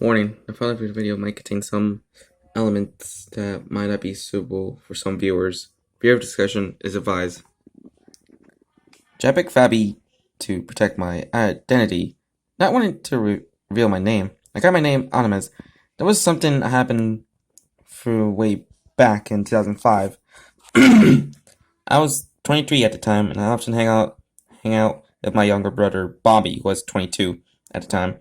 Warning, the following video might contain some elements that might not be suitable for some viewers. Viewer discussion is advised. Japik Fabi to protect my identity, not wanting to reveal my name. I got my name anonymous. That was something that happened for way back in 2005. I was 23 at the time, and I often hang out with my younger brother Bobby, who was 22 at the time.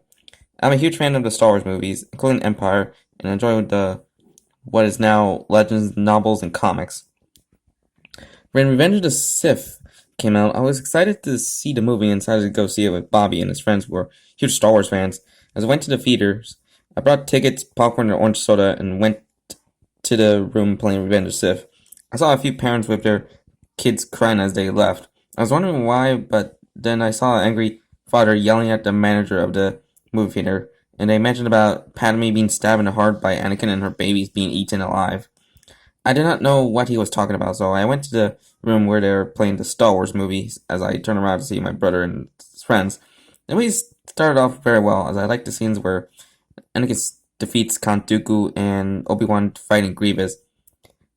I'm a huge fan of the Star Wars movies, including Empire, and enjoy what is now Legends, novels, and comics. When Revenge of the Sith came out, I was excited to see the movie and decided to go see it with Bobby and his friends who were huge Star Wars fans. As I went to the theaters, I brought tickets, popcorn, and orange soda, and went to the room playing Revenge of the Sith. I saw a few parents with their kids crying as they left. I was wondering why, but then I saw an angry father yelling at the manager of the movie theater, and they mentioned about Padme being stabbed in the heart by Anakin and her babies being eaten alive. I did not know what he was talking about, so I went to the room where they were playing the Star Wars movies as I turned around to see my brother and his friends. The movie started off very well, as I liked the scenes where Anakin defeats Count Dooku and Obi-Wan fighting Grievous.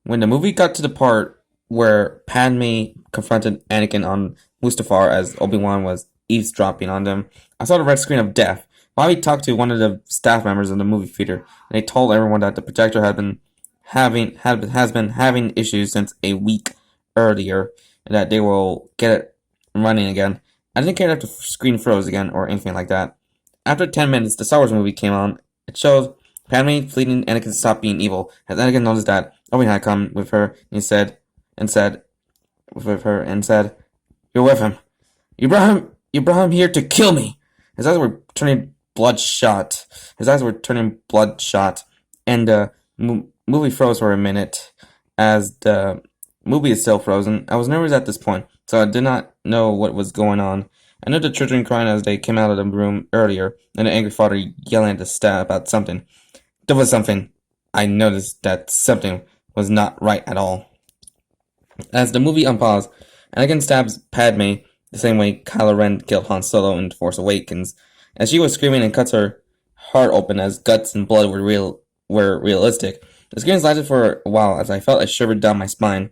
When the movie got to the part where Padme confronted Anakin on Mustafar as Obi-Wan was eavesdropping on them, I saw the red screen of death. Bobby talked to one of the staff members in the movie theater, and they told everyone that the projector has been having issues since a week earlier, and that they will get it running again. I didn't care if the screen froze again or anything like that. After 10 minutes, the Star Wars movie came on. It showed Padme pleading Anakin to stop being evil, as Anakin noticed that Obi-Wan had come with her, and said, "You're with him. You brought him here to kill me." His eyes were turning bloodshot. And the movie froze for a minute. As the movie is still frozen, I was nervous at this point, so I did not know what was going on. I knew the children crying as they came out of the room earlier, and the angry father yelling at the staff about something. There was something. I noticed that something was not right at all. As the movie unpaused, Anakin stabs Padme the same way Kylo Ren killed Han Solo in The Force Awakens. As she was screaming and cuts her heart open as guts and blood were realistic. The screams lasted for a while as I felt a shiver down my spine.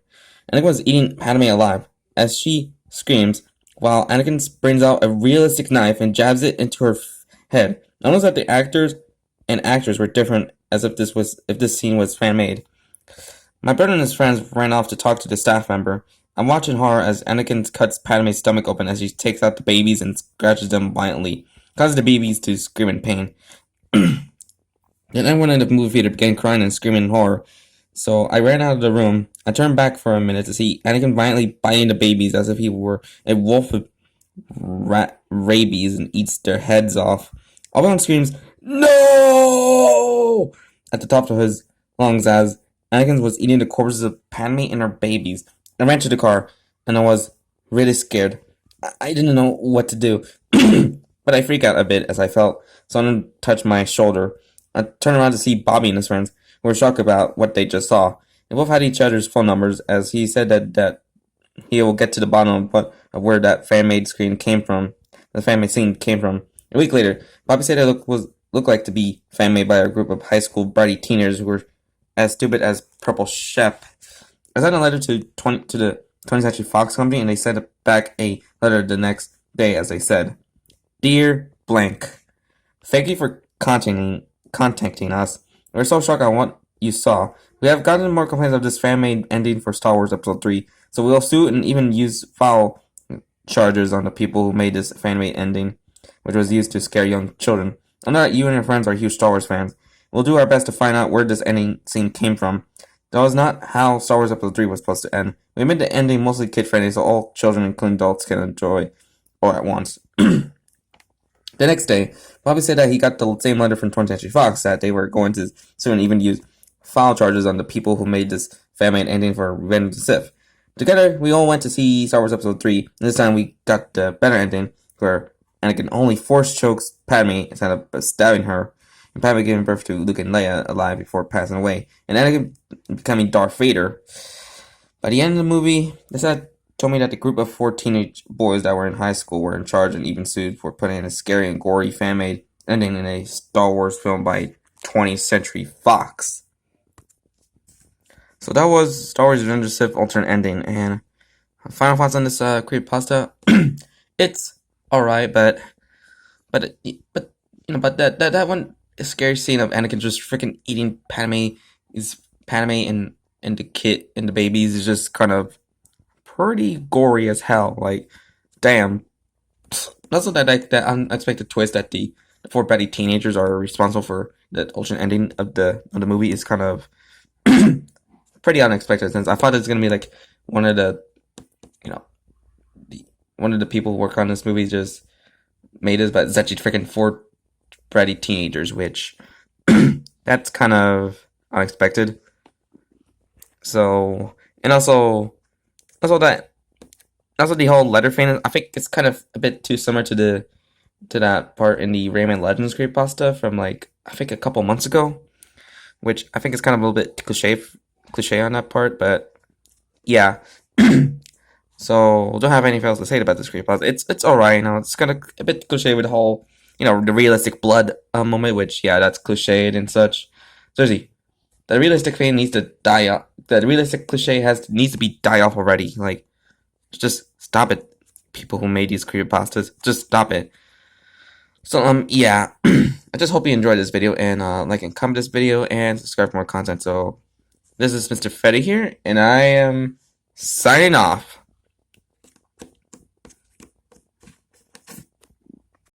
Anakin was eating Padme alive. As she screams, while Anakin brings out a realistic knife and jabs it into her head. I noticed that the actors and actors were different, as if this scene was fan-made. My brother and his friends ran off to talk to the staff member. I'm watching horror as Anakin cuts Padme's stomach open as she takes out the babies and scratches them violently, causing the babies to scream in pain. Then everyone in the movie theater began crying and screaming in horror, so I ran out of the room. I turned back for a minute to see Anakin violently biting the babies as if he were a wolf with rabies and eats their heads off. Obi-Wan screams, "No!" at the top of his lungs as Anakin was eating the corpses of Padme and her babies. I ran to the car, and I was really scared. I didn't know what to do, but I freaked out a bit as I felt someone touch my shoulder. I turned around to see Bobby and his friends, who were shocked about what they just saw. They both had each other's phone numbers, as he said that he will get to the bottom of where that fan-made scene came from. A week later, Bobby said it looked like to be fan-made by a group of high school bratty teenagers who were as stupid as Purple Shep. I sent a letter to the 20th Century Fox Company, and they sent back a letter the next day, as they said, "Dear blank, thank you for contacting us. We're so shocked on what you saw. We have gotten more complaints of this fan-made ending for Star Wars Episode 3, so we'll sue and even use foul charges on the people who made this fan-made ending, which was used to scare young children. I know that you and your friends are huge Star Wars fans. We'll do our best to find out where this ending scene came from. That was not how Star Wars Episode 3 was supposed to end. We made the ending mostly kid-friendly so all children, including adults, can enjoy all at once." The next day, Bobby said that he got the same letter from 20th Century Fox that they were going to soon even use foul charges on the people who made this fan-made ending for Revenge of the Sith. Together, we all went to see Star Wars Episode 3, and this time we got the better ending, where Anakin only force chokes Padme instead of stabbing her, and Padme giving birth to Luke and Leia alive before passing away, and Anakin becoming Darth Vader. By the end of the movie, the set told me that the group of 4 teenage boys that were in high school were in charge and even sued for putting in a scary and gory fan-made ending in a Star Wars film by 20th Century Fox. So that was Star Wars Revenge of the Sith alternate ending, and final thoughts on this creepypasta. It's alright, but that one scary scene of Anakin just freaking eating Padme and the kid and the babies is just kind of pretty gory as hell. Like, damn. Also, that unexpected twist that the four Betty teenagers are responsible for the alternate ending of the movie is kind of pretty unexpected. Since I thought it was gonna be like one of the you know one of the people who work on this movie just made it, but it's actually freaking four bratty teenagers, which that's kind of unexpected. So, and also that also the whole letter thing. I think it's kind of a bit too similar to that part in the Rayman Legends creepypasta from like I think a couple months ago, which I think is kind of a little bit cliche on that part, but yeah. So don't have anything else to say about this creepypasta. It's alright, it's kind of a bit cliche with the whole the realistic blood moment, which yeah, that's cliched and such. Seriously, the realistic thing needs to die off. The realistic cliche needs to be die off already. Like, just stop it, people who made these creepypastas. Just stop it. So yeah, I just hope you enjoyed this video and like and comment this video and subscribe for more content. So this is Mr. Fetty here, and I am signing off.